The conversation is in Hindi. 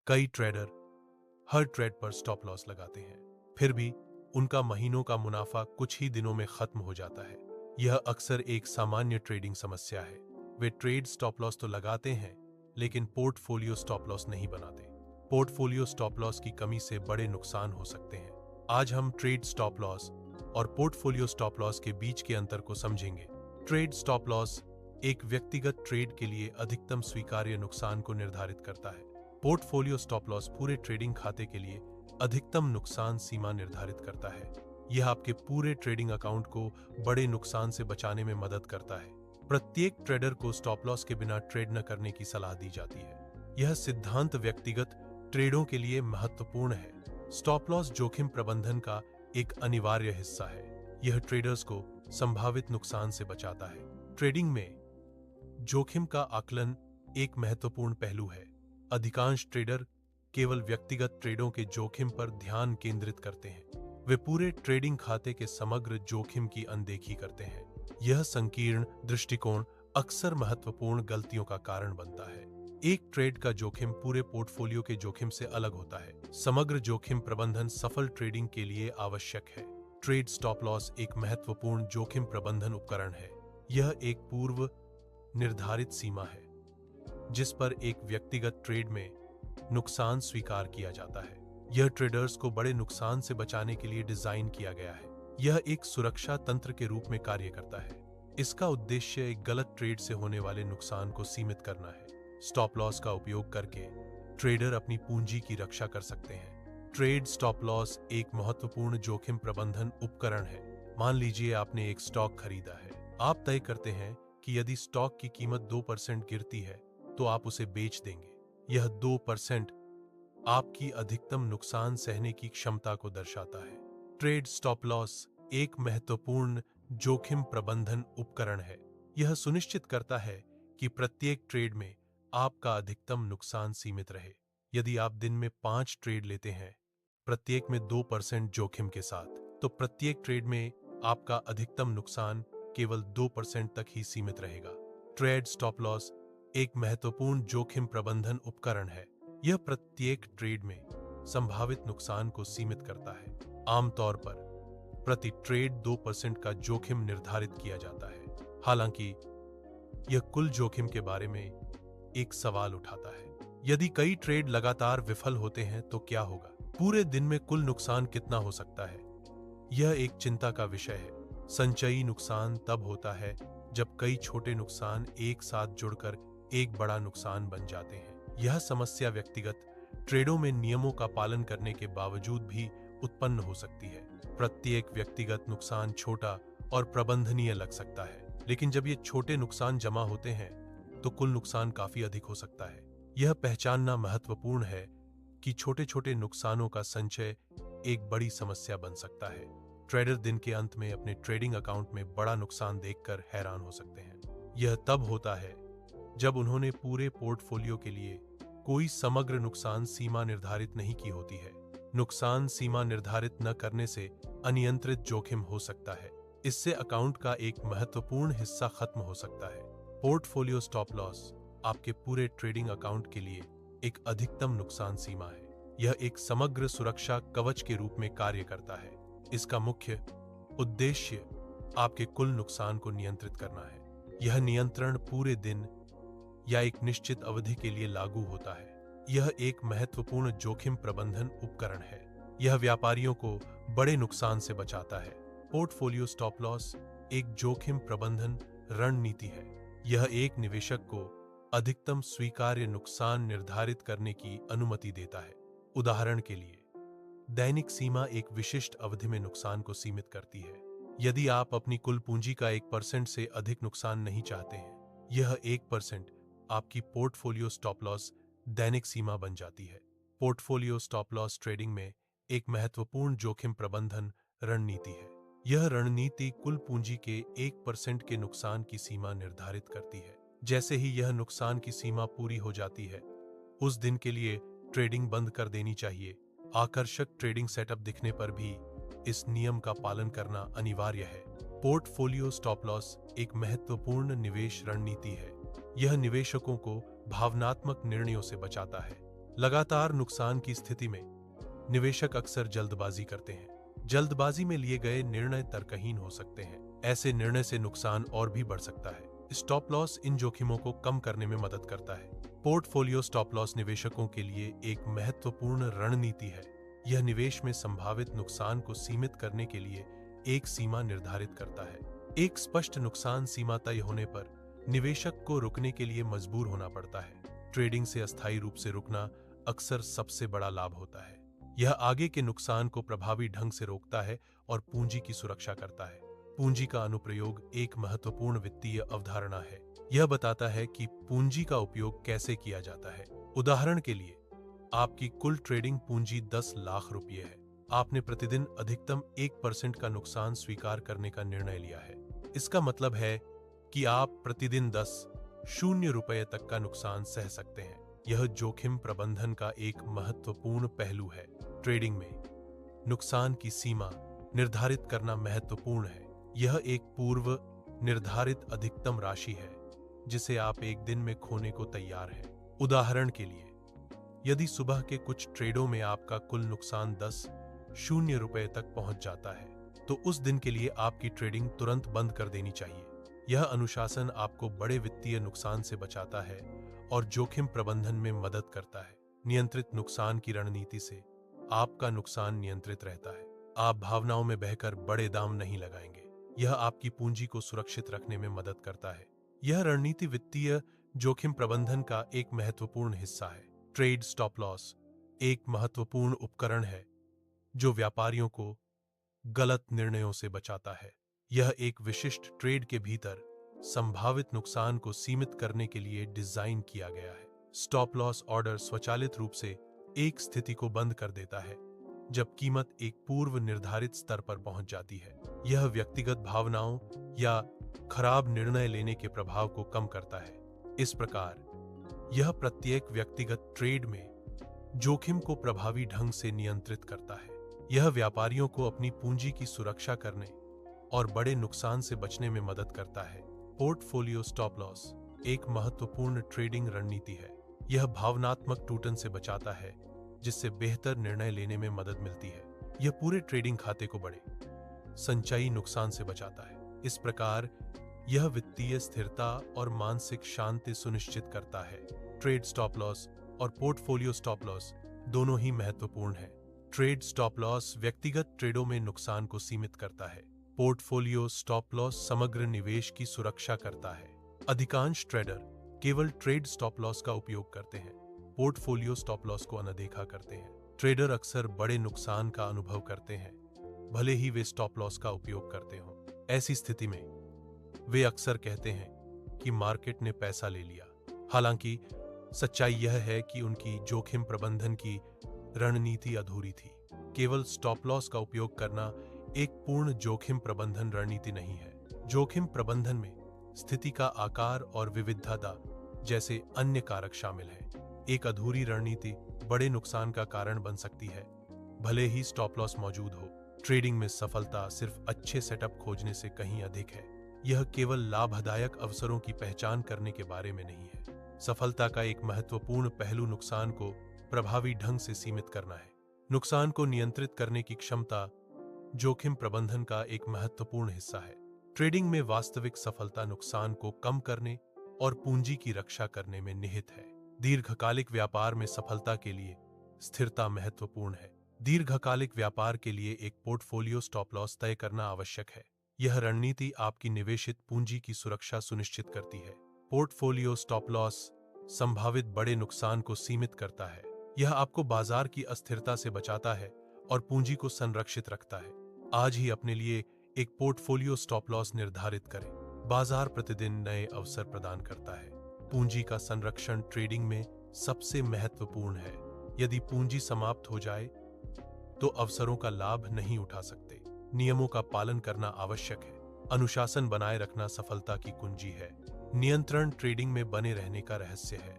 कई ट्रेडर हर ट्रेड पर स्टॉप लॉस लगाते हैं, फिर भी उनका महीनों का मुनाफा कुछ ही दिनों में खत्म हो जाता है। यह अक्सर एक सामान्य ट्रेडिंग समस्या है। वे ट्रेड स्टॉप लॉस तो लगाते हैं, लेकिन पोर्टफोलियो स्टॉप लॉस नहीं बनाते। पोर्टफोलियो स्टॉप लॉस की कमी से बड़े नुकसान हो सकते हैं। आज हम ट्रेड स्टॉप लॉस और पोर्टफोलियो स्टॉप लॉस के बीच के अंतर को समझेंगे। ट्रेड स्टॉप लॉस एक व्यक्तिगत ट्रेड के लिए अधिकतम स्वीकार्य नुकसान को निर्धारित करता है। पोर्टफोलियो स्टॉप लॉस पूरे ट्रेडिंग खाते के लिए अधिकतम नुकसान सीमा निर्धारित करता है। यह आपके पूरे ट्रेडिंग अकाउंट को बड़े नुकसान से बचाने में मदद करता है। प्रत्येक ट्रेडर को स्टॉप लॉस के बिना ट्रेड न करने की सलाह दी जाती है। यह सिद्धांत व्यक्तिगत ट्रेडों के लिए महत्वपूर्ण है। स्टॉप लॉस जोखिम प्रबंधन का एक अनिवार्य हिस्सा है। यह ट्रेडर्स को संभावित नुकसान से बचाता है। ट्रेडिंग में जोखिम का आकलन एक महत्वपूर्ण पहलू है। अधिकांश ट्रेडर केवल व्यक्तिगत ट्रेडों के जोखिम पर ध्यान केंद्रित करते हैं। वे पूरे ट्रेडिंग खाते के समग्र जोखिम की अनदेखी करते हैं। यह संकीर्ण दृष्टिकोण अक्सर महत्वपूर्ण गलतियों का कारण बनता है। एक ट्रेड का जोखिम पूरे पोर्टफोलियो के जोखिम से अलग होता है। समग्र जोखिम प्रबंधन सफल ट्रेडिंग के लिए आवश्यक है। ट्रेड स्टॉप लॉस एक महत्वपूर्ण जोखिम प्रबंधन उपकरण है। यह एक पूर्व निर्धारित सीमा है जिस पर एक व्यक्तिगत ट्रेड में नुकसान स्वीकार किया जाता है। यह ट्रेडर्स को बड़े नुकसान से बचाने के लिए डिजाइन किया गया है। यह एक सुरक्षा तंत्र के रूप में कार्य करता है। इसका उद्देश्य एक गलत ट्रेड से होने वाले नुकसान को सीमित करना है। स्टॉप लॉस का उपयोग करके ट्रेडर अपनी पूंजी की रक्षा कर सकते हैं। ट्रेड स्टॉप लॉस एक महत्वपूर्ण जोखिम प्रबंधन उपकरण है। मान लीजिए आपने एक स्टॉक खरीदा है। आप तय करते हैं कि यदि स्टॉक की कीमत 2% गिरती है तो आप उसे बेच देंगे। यह 2% आपकी अधिकतम नुकसान सहने की क्षमता को दर्शाता है। ट्रेड स्टॉप लॉस एक महत्वपूर्ण जोखिम प्रबंधन उपकरण है। यह सुनिश्चित करता है कि प्रत्येक ट्रेड में आपका अधिकतम नुकसान सीमित रहे। यदि आप दिन में 5 ट्रेड लेते हैं, प्रत्येक में 2% जोखिम के साथ, तो प्रत्येक ट्रेड में आपका अधिकतम नुकसान केवल 2% तक ही सीमित रहेगा। ट्रेड स्टॉप लॉस एक महत्वपूर्ण जोखिम प्रबंधन उपकरण है। यह प्रत्येक ट्रेड में संभावित नुकसान को सीमित करता है। आमतौर पर प्रति ट्रेड 2% का जोखिम निर्धारित किया जाता है। हालांकि यह कुल जोखिम के बारे में एक सवाल उठाता है। यदि कई ट्रेड लगातार विफल होते हैं तो क्या होगा? पूरे दिन में कुल नुकसान कितना हो सकता है? यह एक चिंता का विषय है। संचयी नुकसान तब होता है जब कई छोटे नुकसान एक साथ जुड़कर एक बड़ा नुकसान बन जाते हैं। यह समस्या व्यक्तिगत ट्रेडों में नियमों का पालन करने के बावजूद भी उत्पन्न हो सकती है। प्रत्येक व्यक्तिगत नुकसान छोटा और प्रबंधनीय लग सकता है, लेकिन जब ये छोटे नुकसान जमा होते हैं तो कुल नुकसान काफी अधिक हो सकता है। यह पहचानना महत्वपूर्ण है कि छोटे छोटे नुकसानों का संचय एक बड़ी समस्या बन सकता है। ट्रेडर दिन के अंत में अपने ट्रेडिंग अकाउंट में बड़ा नुकसान देखकर हैरान हो सकते हैं। यह तब होता है जब उन्होंने पूरे पोर्टफोलियो के लिए कोई समग्र नुकसान सीमा निर्धारित नहीं की होती है। नुकसान सीमा निर्धारित न करने से अनियंत्रित जोखिम हो सकता है। इससे अकाउंट का एक महत्वपूर्ण हिस्सा खत्म हो सकता है। पोर्टफोलियो स्टॉप लॉस आपके पूरे ट्रेडिंग अकाउंट के लिए एक अधिकतम नुकसान सीमा है। यह एक समग्र सुरक्षा कवच के रूप में कार्य करता है। इसका मुख्य उद्देश्य आपके कुल नुकसान को नियंत्रित करना है। यह नियंत्रण पूरे दिन या एक निश्चित अवधि के लिए लागू होता है। यह एक महत्वपूर्ण जोखिम प्रबंधन उपकरण है। यह व्यापारियों को बड़े नुकसान से बचाता है। पोर्टफोलियो स्टॉप लॉस एक जोखिम प्रबंधन रणनीति है। यह एक निवेशक को अधिकतम स्वीकार्य नुकसान निर्धारित करने की अनुमति देता है। उदाहरण के लिए, दैनिक सीमा एक विशिष्ट अवधि में नुकसान को सीमित करती है। यदि आप अपनी कुल पूंजी का 1% से अधिक नुकसान नहीं चाहते हैं, यह 1% आपकी पोर्टफोलियो स्टॉप लॉस दैनिक सीमा बन जाती है। पोर्टफोलियो स्टॉप लॉस ट्रेडिंग में एक महत्वपूर्ण जोखिम प्रबंधन रणनीति है। यह रणनीति कुल पूंजी के 1% के नुकसान की सीमा निर्धारित करती है। जैसे ही यह नुकसान की सीमा पूरी हो जाती है, उस दिन के लिए ट्रेडिंग बंद कर देनी चाहिए। आकर्षक ट्रेडिंग सेटअप दिखने पर भी इस नियम का पालन करना अनिवार्य है। पोर्टफोलियो स्टॉप लॉस एक महत्वपूर्ण निवेश रणनीति है। यह निवेशकों को भावनात्मक निर्णयों से बचाता है। लगातार नुकसान की स्थिति में निवेशक अक्सर जल्दबाजी करते हैं। जल्दबाजी में लिए गए निर्णय तर्कहीन हो सकते हैं। ऐसे निर्णय से नुकसान और भी बढ़ सकता है। स्टॉप लॉस इन जोखिमों को कम करने में मदद करता है। पोर्टफोलियो स्टॉप लॉस निवेशकों के लिए एक महत्वपूर्ण रणनीति है। यह निवेश में संभावित नुकसान को सीमित करने के लिए एक सीमा निर्धारित करता है। एक स्पष्ट नुकसान सीमा तय होने पर निवेशक को रुकने के लिए मजबूर होना पड़ता है। ट्रेडिंग से अस्थायी रूप से रुकना अक्सर सबसे बड़ा लाभ होता है। यह आगे के नुकसान को प्रभावी ढंग से रोकता है और पूंजी की सुरक्षा करता है। पूंजी का अनुप्रयोग एक महत्वपूर्ण वित्तीय अवधारणा है। यह बताता है कि पूंजी का उपयोग कैसे किया जाता है। उदाहरण के लिए, आपकी कुल ट्रेडिंग पूंजी 10 लाख रुपये है। आपने प्रतिदिन अधिकतम 1% का नुकसान स्वीकार करने का निर्णय लिया है। इसका मतलब है कि आप प्रतिदिन 10 रुपये तक का नुकसान सह सकते हैं। यह जोखिम प्रबंधन का एक महत्वपूर्ण पहलू है। ट्रेडिंग में नुकसान की सीमा निर्धारित करना महत्वपूर्ण है। यह एक पूर्व निर्धारित अधिकतम राशि है जिसे आप एक दिन में खोने को तैयार हैं। उदाहरण के लिए, यदि सुबह के कुछ ट्रेडों में आपका कुल नुकसान 10 रुपये तक पहुंच जाता है, तो उस दिन के लिए आपकी ट्रेडिंग तुरंत बंद कर देनी चाहिए। यह अनुशासन आपको बड़े वित्तीय नुकसान से बचाता है और जोखिम प्रबंधन में मदद करता है। नियंत्रित नुकसान की रणनीति से आपका नुकसान नियंत्रित रहता है। आप भावनाओं में बहकर बड़े दाम नहीं लगाएंगे। यह आपकी पूंजी को सुरक्षित रखने में मदद करता है। यह रणनीति वित्तीय जोखिम प्रबंधन का एक महत्वपूर्ण हिस्सा है। ट्रेड स्टॉप लॉस एक महत्वपूर्ण उपकरण है जो व्यापारियों को गलत निर्णयों से बचाता है। यह एक विशिष्ट ट्रेड के भीतर संभावित नुकसान को सीमित करने के लिए डिजाइन किया गया है। स्टॉप लॉस ऑर्डर स्वचालित रूप से एक स्थिति को बंद कर देता है जब कीमत एक पूर्व निर्धारित स्तर पर पहुंच जाती है। यह व्यक्तिगत भावनाओं या खराब निर्णय लेने के प्रभाव को कम करता है। इस प्रकार यह प्रत्येक व्यक्तिगत ट्रेड में जोखिम को प्रभावी ढंग से नियंत्रित करता है। यह व्यापारियों को अपनी पूंजी की सुरक्षा करने और बड़े नुकसान से बचने में मदद करता है। पोर्टफोलियो स्टॉप लॉस एक महत्वपूर्ण ट्रेडिंग रणनीति है। यह भावनात्मक टूटन से बचाता है जिससे बेहतर निर्णय लेने में मदद मिलती है। यह पूरे ट्रेडिंग खाते को बड़े संचयी नुकसान से बचाता है। इस प्रकार यह वित्तीय स्थिरता और मानसिक शांति सुनिश्चित करता है। ट्रेड स्टॉप लॉस और पोर्टफोलियो स्टॉप लॉस दोनों ही महत्वपूर्ण हैं। ट्रेड स्टॉप लॉस व्यक्तिगत ट्रेडों में नुकसान को सीमित करता है। पोर्टफोलियो स्टॉप लॉस समग्र निवेश की सुरक्षा करता है। अधिकांश ट्रेडर केवल ट्रेड स्टॉप लॉस का उपयोग करते हैं, पोर्टफोलियो स्टॉप लॉस को अनदेखा करते हैं। ट्रेडर अक्सर बड़े नुकसान का अनुभव करते हैं, भले ही वे स्टॉप लॉस का उपयोग करते हों। ऐसी स्थिति में वे अक्सर कहते हैं कि मार्केट ने पैसा ले लिया। हालांकि सच्चाई यह है कि उनकी जोखिम प्रबंधन की रणनीति अधूरी थी। केवल स्टॉप लॉस का उपयोग करना एक पूर्ण जोखिम प्रबंधन रणनीति नहीं है। जोखिम प्रबंधन में स्थिति का आकार और विविधता जैसे अन्य कारक शामिल हैं। एक अधूरी रणनीति बड़े नुकसान का कारण बन सकती है, भले ही स्टॉप लॉस मौजूद हो। ट्रेडिंग में सफलता सिर्फ अच्छे सेटअप खोजने से कहीं अधिक है। यह केवल लाभदायक अवसरों की पहचान करने के बारे में नहीं है। सफलता का एक महत्वपूर्ण पहलू नुकसान को प्रभावी ढंग से सीमित करना है। नुकसान को नियंत्रित करने की क्षमता जोखिम प्रबंधन का एक महत्वपूर्ण हिस्सा है। ट्रेडिंग में वास्तविक सफलता नुकसान को कम करने और पूंजी की रक्षा करने में निहित है। दीर्घकालिक व्यापार में सफलता के लिए स्थिरता महत्वपूर्ण है। दीर्घकालिक व्यापार के लिए एक पोर्टफोलियो स्टॉप लॉस तय करना आवश्यक है। यह रणनीति आपकी निवेशित पूंजी की सुरक्षा सुनिश्चित करती है। पोर्टफोलियो स्टॉप लॉस संभावित बड़े नुकसान को सीमित करता है। यह आपको बाजार की अस्थिरता से बचाता है और पूंजी को संरक्षित रखता है। आज ही अपने लिए एक पोर्टफोलियो स्टॉप लॉस निर्धारित करें। बाजार प्रतिदिन नए अवसर प्रदान करता है। पूंजी का संरक्षण ट्रेडिंग में सबसे महत्वपूर्ण है। यदि पूंजी समाप्त हो जाए तो अवसरों का लाभ नहीं उठा सकते। नियमों का पालन करना आवश्यक है। अनुशासन बनाए रखना सफलता की कुंजी है। नियंत्रण ट्रेडिंग में बने रहने का रहस्य है।